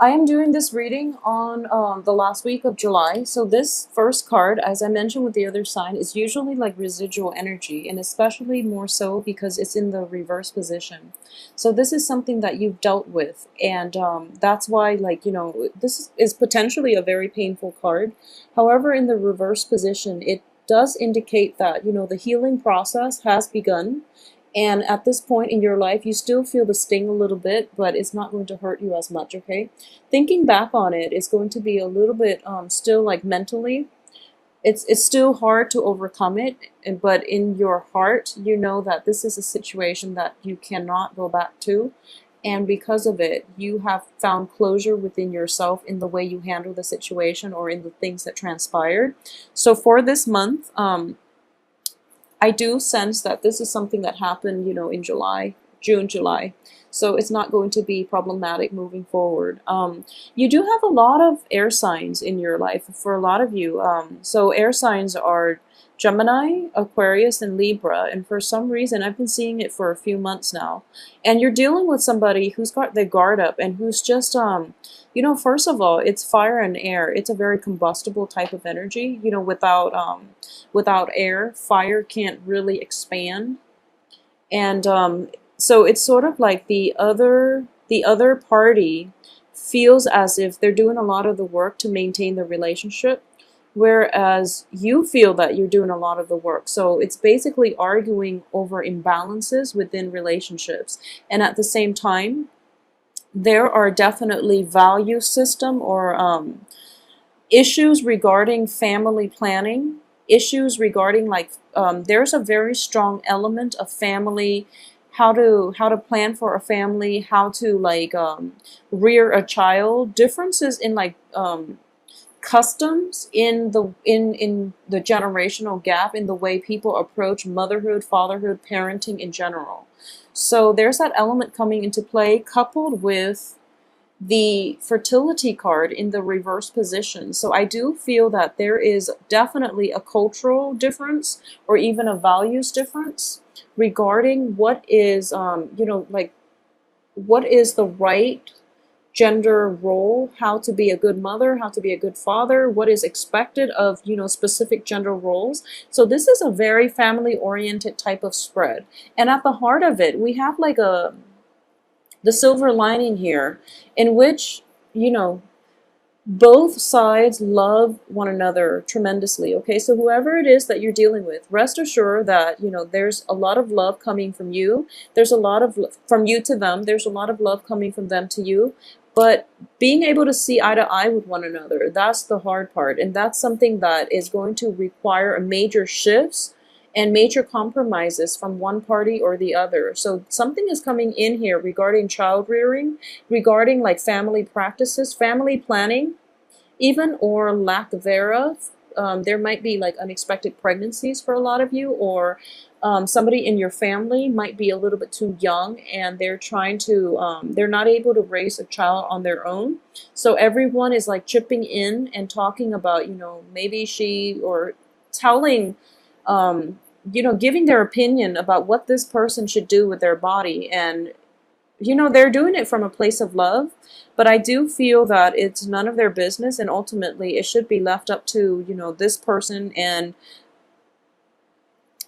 I am doing this reading on the last week of July. So this first card, as I mentioned with the other sign, is usually like residual energy, and especially more so because it's in the reverse position. So this is something that you've dealt with, and that's why, like, this is potentially a very painful card. However, in the reverse position, it does indicate that, the healing process has begun. And at this point in your life, you still feel the sting a little bit, but it's not going to hurt you as much, okay? Thinking back on it is going to be a little bit still like mentally. It's still hard to overcome it, but in your heart, you know that this is a situation that you cannot go back to. And because of it, you have found closure within yourself in the way you handle the situation or in the things that transpired. So for this month, I do sense that this is something that happened, in July, June, July. So it's not going to be problematic moving forward. You do have a lot of air signs in your life for a lot of you. So air signs are Gemini, Aquarius, and Libra. And for some reason, I've been seeing it for a few months now. And you're dealing with somebody who's got their guard up and who's just, first of all, it's fire and air. It's a very combustible type of energy. Without air, fire can't really expand. And so it's sort of like the other party feels as if they're doing a lot of the work to maintain the relationship, whereas you feel that you're doing a lot of the work. So it's basically arguing over imbalances within relationships. And at the same time, there are definitely value system or issues regarding family planning, issues regarding like there's a very strong element of family, how to plan for a family, how to like rear a child, differences in like customs in the generational gap in the way people approach motherhood, fatherhood, parenting in general. So there's that element coming into play, coupled with the fertility card in the reverse position. So I do feel that there is definitely a cultural difference or even a values difference regarding what is, like what is the right gender role, how to be a good mother, how to be a good father, what is expected of, specific gender roles. So this is a very family oriented type of spread. And at the heart of it, we have like the silver lining here, in which, both sides love one another tremendously. Okay, so whoever it is that you're dealing with, rest assured that, there's a lot of love coming from you. There's a lot of from you to them. There's a lot of love coming from them to you. But being able to see eye to eye with one another, that's the hard part. And that's something that is going to require a major shifts and major compromises from one party or the other. So something is coming in here regarding child rearing, regarding like family practices, family planning, even, or lack thereof. There might be like unexpected pregnancies for a lot of you, or somebody in your family might be a little bit too young and they're not able to raise a child on their own. So everyone is like chipping in and talking about, maybe she or telling, giving their opinion about what this person should do with their body. And, they're doing it from a place of love, but I do feel that it's none of their business, and ultimately it should be left up to, this person and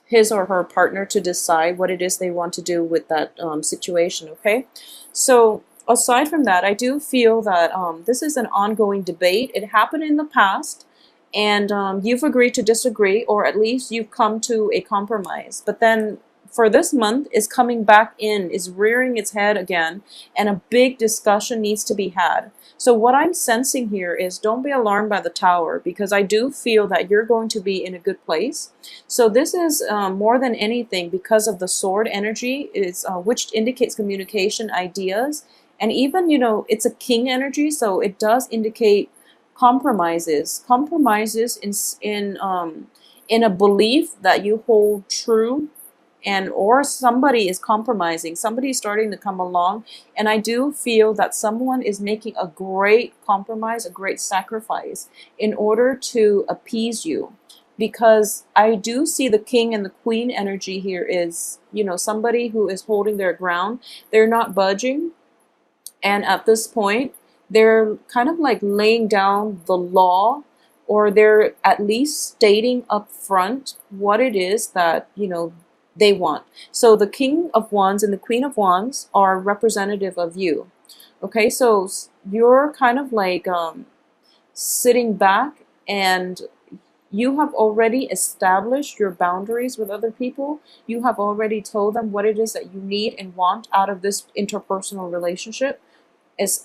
his or her partner to decide what it is they want to do with that situation, okay? So aside from that, I do feel that this is an ongoing debate. It happened in the past, and you've agreed to disagree, or at least you've come to a compromise. But then for this month is coming back in, is rearing its head again, and a big discussion needs to be had. So what I'm sensing here is, don't be alarmed by the tower, because I do feel that you're going to be in a good place. So this is more than anything because of the sword energy, is which indicates communication, ideas, and even, it's a king energy, so it does indicate compromises in a belief that you hold true, and or somebody is compromising, somebody is starting to come along, and I do feel that someone is making a great compromise, a great sacrifice in order to appease you. Because I do see the king and the queen energy here is, somebody who is holding their ground. They're not budging, and at this point, they're kind of like laying down the law, or they're at least stating up front what it is that, they want. So the King of Wands and the Queen of Wands are representative of you. Okay, so you're kind of like sitting back, and you have already established your boundaries with other people. You have already told them what it is that you need and want out of this interpersonal relationship.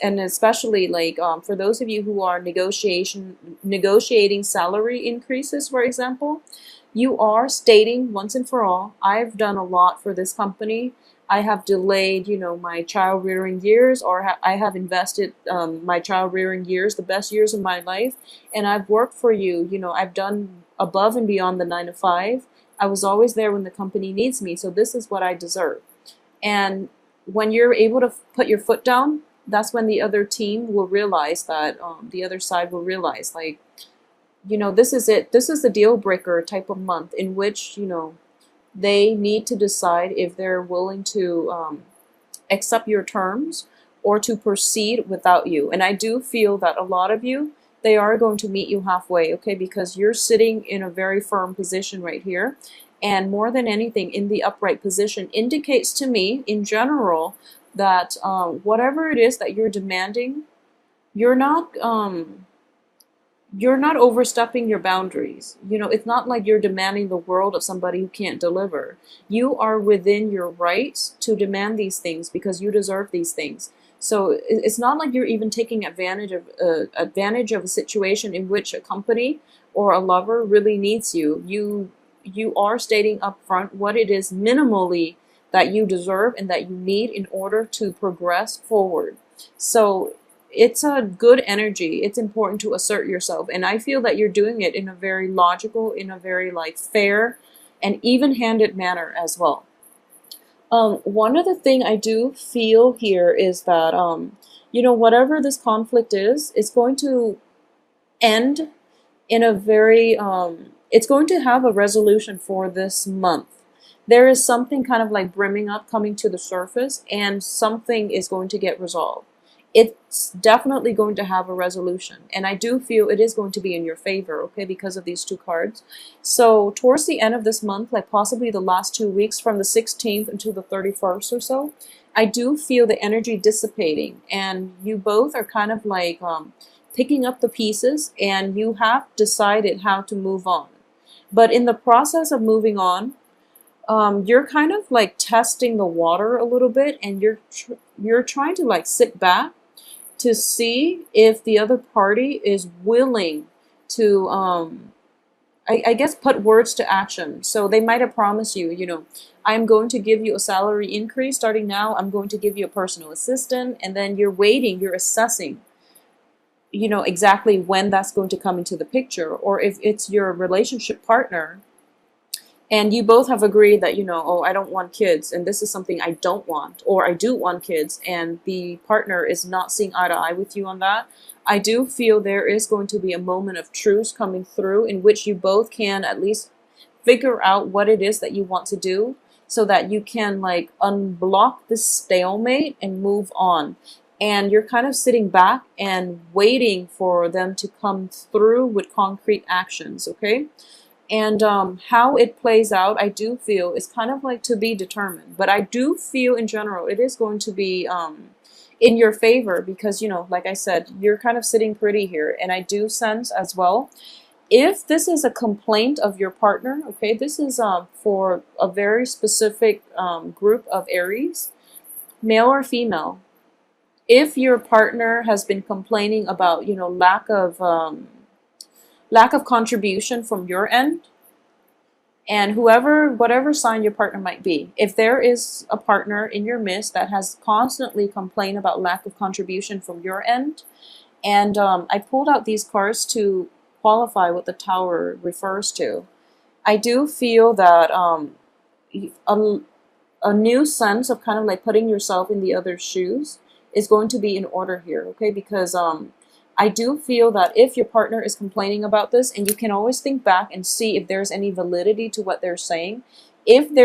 And especially like for those of you who are negotiating salary increases, for example, you are stating once and for all, I've done a lot for this company. I have delayed, my child rearing years, or I have invested my child rearing years, the best years of my life, and I've worked for you. I've done above and beyond the 9 to 5. I was always there when the company needs me, so this is what I deserve. And when you're able to put your foot down, that's when the other team will realize that, the other side will realize, like, this is it. This is the deal breaker type of month in which, they need to decide if they're willing to accept your terms or to proceed without you. And I do feel that a lot of you, they are going to meet you halfway, okay? Because you're sitting in a very firm position right here. And more than anything, in the upright position indicates to me, in general, that whatever it is that you're demanding, you're not overstepping your boundaries. It's not like you're demanding the world of somebody who can't deliver. You are within your rights to demand these things because you deserve these things. So it's not like you're even taking advantage of a situation in which a company or a lover really needs you. You are stating up front what it is minimally that you deserve and that you need in order to progress forward. So it's a good energy. It's important to assert yourself. And I feel that you're doing it in a very logical, in a very like fair and even-handed manner as well. One other thing I do feel here is that, whatever this conflict is, it's going to end in a very, it's going to have a resolution for this month. There is something kind of like brimming up, coming to the surface, and something is going to get resolved. It's definitely going to have a resolution. And I do feel it is going to be in your favor, okay, because of these two cards. So towards the end of this month, like possibly the last 2 weeks from the 16th until the 31st or so, I do feel the energy dissipating. And you both are kind of like picking up the pieces, and you have decided how to move on. But in the process of moving on, you're kind of like testing the water a little bit, and you're trying to like sit back to see if the other party is willing to, I guess, put words to action. So they might have promised you, I'm going to give you a salary increase starting now. I'm going to give you a personal assistant. And then you're waiting, you're assessing, exactly when that's going to come into the picture. Or if it's your relationship partner, and you both have agreed that, oh, I don't want kids, and this is something I don't want, or I do want kids, and the partner is not seeing eye to eye with you on that, I do feel there is going to be a moment of truce coming through in which you both can at least figure out what it is that you want to do so that you can like unblock this stalemate and move on. And you're kind of sitting back and waiting for them to come through with concrete actions, okay? And how it plays out, I do feel, is kind of like to be determined. But I do feel in general it is going to be in your favor because, like I said, you're kind of sitting pretty here. And I do sense as well, if this is a complaint of your partner, okay, this is for a very specific group of Aries, male or female. If your partner has been complaining about, lack of contribution from your end, and whatever sign your partner might be, if there is a partner in your midst that has constantly complained about lack of contribution from your end, and I pulled out these cards to qualify what the Tower refers to, I do feel that a new sense of kind of like putting yourself in the other's shoes is going to be in order here, okay? Because I do feel that if your partner is complaining about this, and you can always think back and see if there's any validity to what they're saying. If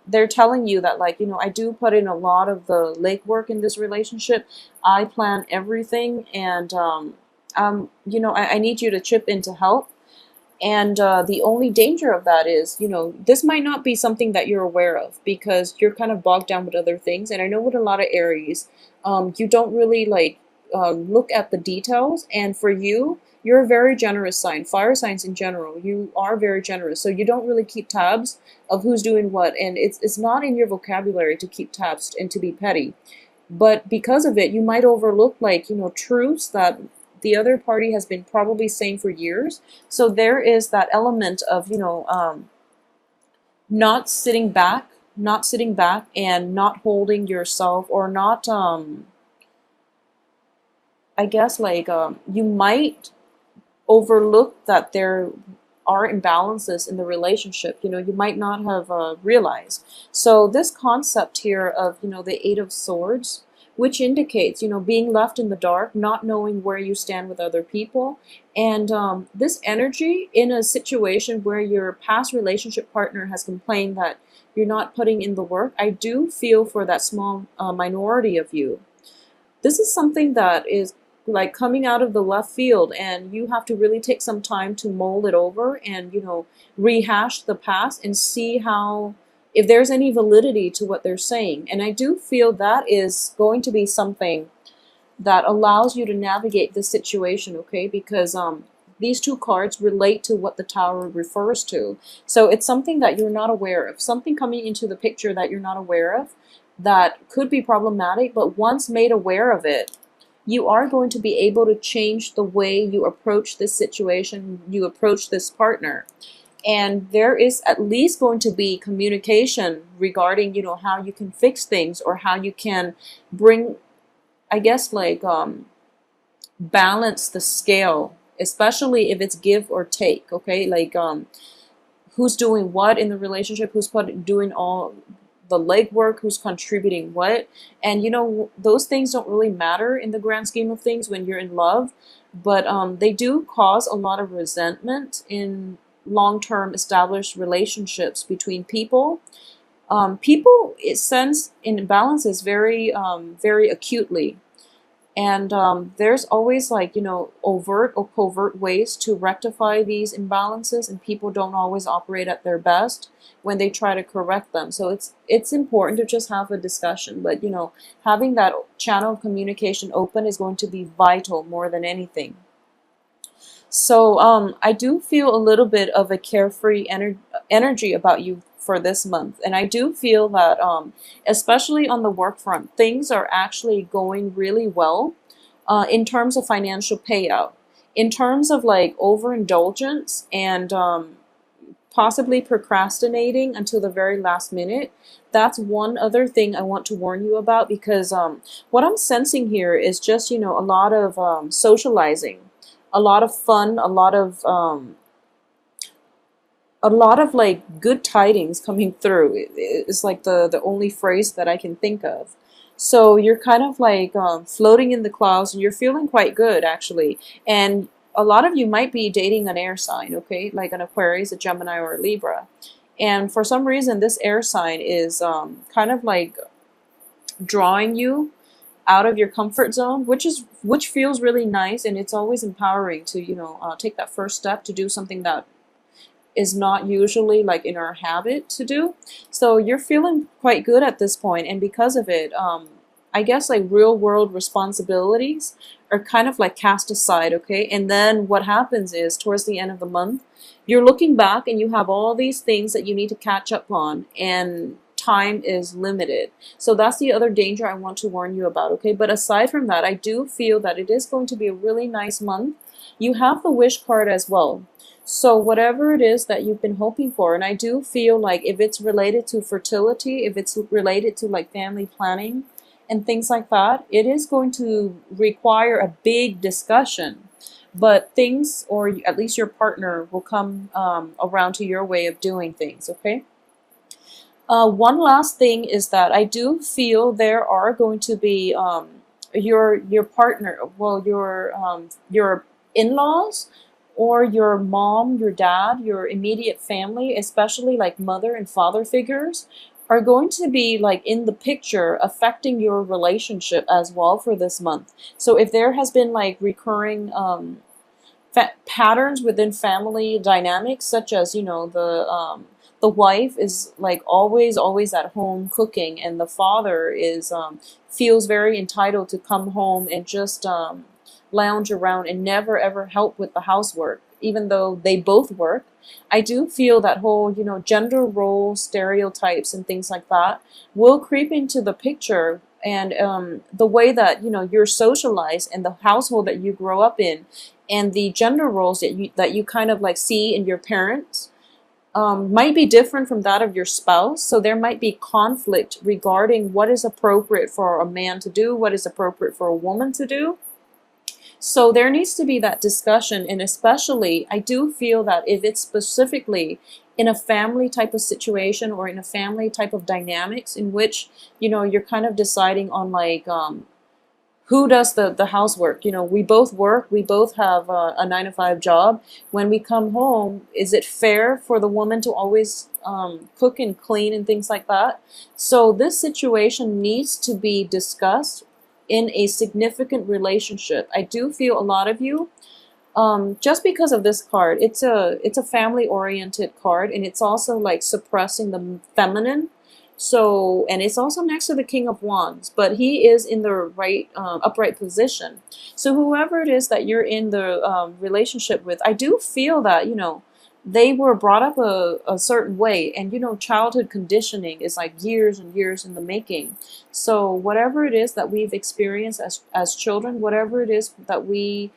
they're telling you that, like, I do put in a lot of the legwork in this relationship. I plan everything, and I need you to chip in to help. And the only danger of that is, this might not be something that you're aware of because you're kind of bogged down with other things. And I know with a lot of Aries, you don't really like look at the details. And for you, you're a very generous sign. Fire signs in general, you are very generous. So you don't really keep tabs of who's doing what. And it's not in your vocabulary to keep tabs and to be petty. But because of it, you might overlook, like, truths that the other party has been probably saying for years. So there is that element of, not sitting back and not holding yourself, or not, I guess, like, you might overlook that there are imbalances in the relationship. You might not have realized. So this concept here of, the Eight of Swords, which indicates, being left in the dark, not knowing where you stand with other people. And this energy in a situation where your past relationship partner has complained that you're not putting in the work, I do feel for that small minority of you. This is something that is like coming out of the left field, and you have to really take some time to mold it over and, rehash the past and see how, if there's any validity to what they're saying. And I do feel that is going to be something that allows you to navigate this situation, okay? Because these two cards relate to what the Tower refers to. So it's something that you're not aware of, something coming into the picture that you're not aware of that could be problematic, but once made aware of it, you are going to be able to change the way you approach this situation, you approach this partner. And there is at least going to be communication regarding, how you can fix things, or how you can bring, I guess, like, balance the scale, especially if it's give or take, okay? Like, who's doing what in the relationship, who's doing all the legwork, who's contributing what. And those things don't really matter in the grand scheme of things when you're in love, but they do cause a lot of resentment in long-term established relationships between people. People, it sense imbalances very, very acutely. And there's always, like, overt or covert ways to rectify these imbalances, and people don't always operate at their best when they try to correct them. So it's important to just have a discussion, but having that channel of communication open is going to be vital more than anything. So I do feel a little bit of a carefree energy about you for this month. And I do feel that, especially on the work front, things are actually going really well in terms of financial payout. In terms of, like, overindulgence and possibly procrastinating until the very last minute, that's one other thing I want to warn you about, because what I'm sensing here is just, a lot of socializing, a lot of fun, a lot of like good tidings coming through. It's like the only phrase that I can think of. So you're kind of like floating in the clouds, and you're feeling quite good, actually. And a lot of you might be dating an air sign, okay? Like an Aquarius, a Gemini, or a Libra. And for some reason, this air sign is kind of like drawing you out of your comfort zone, which feels really nice, and it's always empowering to take that first step to do something that is not usually like in our habit to do. So you're feeling quite good at this point, and because of it, I guess like real world responsibilities are kind of like cast aside, okay? And then what happens is towards the end of the month, you're looking back and you have all these things that you need to catch up on, and time is limited. So that's the other danger I want to warn you about, okay? But aside from that, I do feel that it is going to be a really nice month. You have the wish card as well. So whatever it is that you've been hoping for, and I do feel like if it's related to fertility, if it's related to like family planning and things like that, it is going to require a big discussion. But things, or at least your partner, will come around to your way of doing things, okay? One last thing is that I do feel there are going to be your partner, well, your in-laws, or your mom, your dad, your immediate family, especially like mother and father figures, are going to be like in the picture affecting your relationship as well for this month. So if there has been like recurring patterns within family dynamics, such as, you know, the wife is like always at home cooking, and the father is feels very entitled to come home and just lounge around and never ever help with the housework, even though they both work. I do feel that whole, you know, gender role stereotypes and things like that will creep into the picture, and the way that, you know, you're socialized and the household that you grow up in, and the gender roles that you kind of like see in your parents, might be different from that of your spouse. So there might be conflict regarding what is appropriate for a man to do, what is appropriate for a woman to do. So there needs to be that discussion, and especially I do feel that if it's specifically in a family type of situation or in a family type of dynamics in which, you know, you're kind of deciding on like who does the housework. You know, we both work, we both have a 9 to 5 job. When we come home, is it fair for the woman to always cook and clean and things like that? So this situation needs to be discussed in a significant relationship. I do feel a lot of you, just because of this card, it's a family oriented card, and it's also like suppressing the feminine. So, and it's also next to the King of Wands, but he is in the right upright position. So whoever it is that you're in the relationship with, I do feel that, you know, they were brought up a certain way, and, you know, childhood conditioning is like years and years in the making. So whatever it is that we've experienced as children, whatever it is that we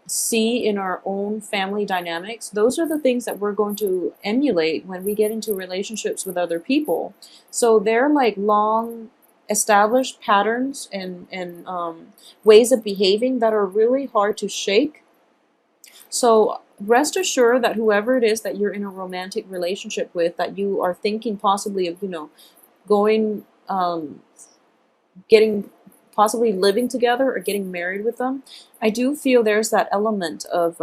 see in our own family dynamics, those are the things that we're going to emulate when we get into relationships with other people. So they're like long established patterns and ways of behaving that are really hard to shake. So rest assured that whoever it is that you're in a romantic relationship with, that you are thinking possibly of, you know, going, getting, possibly living together or getting married with them, I do feel there's that element of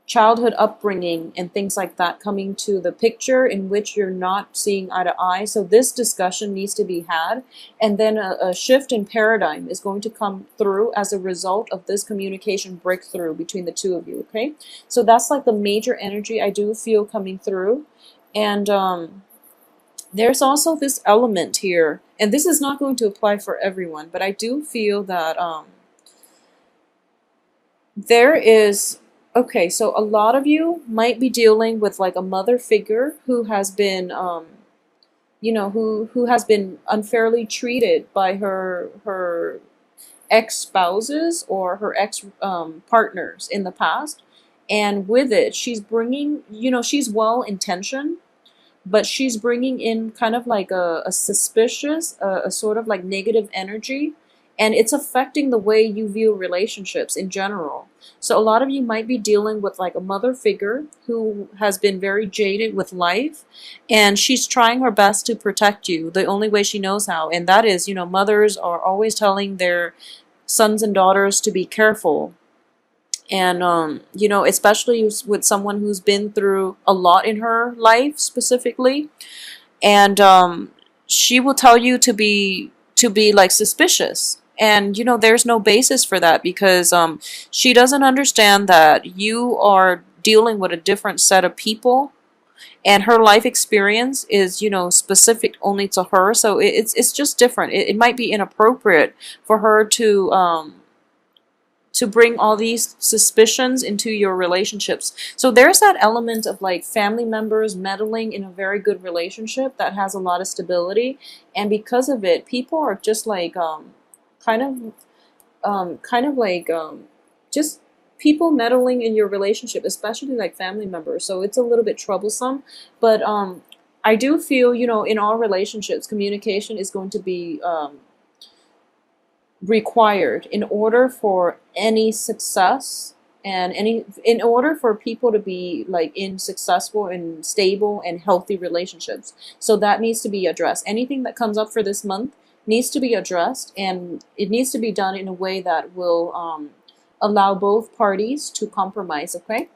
childhood upbringing and things like that coming to the picture in which you're not seeing eye to eye. So this discussion needs to be had, and then a shift in paradigm is going to come through as a result of this communication breakthrough between the two of you. Okay, so that's like the major energy I do feel coming through. And there's also this element here, and this is not going to apply for everyone, but I do feel that there is, okay, so a lot of you might be dealing with like a mother figure who has been, you know, who has been unfairly treated by her ex-spouses or her ex partners in the past. And with it, she's bringing, you know, she's well-intentioned, but she's bringing in kind of like a suspicious, a sort of like negative energy, and it's affecting the way you view relationships in general. So a lot of you might be dealing with like a mother figure who has been very jaded with life, and she's trying her best to protect you the only way she knows how, and that is, you know, mothers are always telling their sons and daughters to be careful. And you know, especially with someone who's been through a lot in her life specifically, and she will tell you to be like suspicious, and you know, there's no basis for that, because she doesn't understand that you are dealing with a different set of people, and her life experience is, you know, specific only to her. So it's just different. It might be inappropriate for her to bring all these suspicions into your relationships. So there's that element of like family members meddling in a very good relationship that has a lot of stability, and because of it, people are just like kind of like just people meddling in your relationship, especially like family members. So it's a little bit troublesome, but I do feel, you know, in all relationships, communication is going to be required in order for any success, and in order for people to be like in successful and stable and healthy relationships. So that needs to be addressed. Anything that comes up for this month needs to be addressed, and it needs to be done in a way that will allow both parties to compromise. Okay,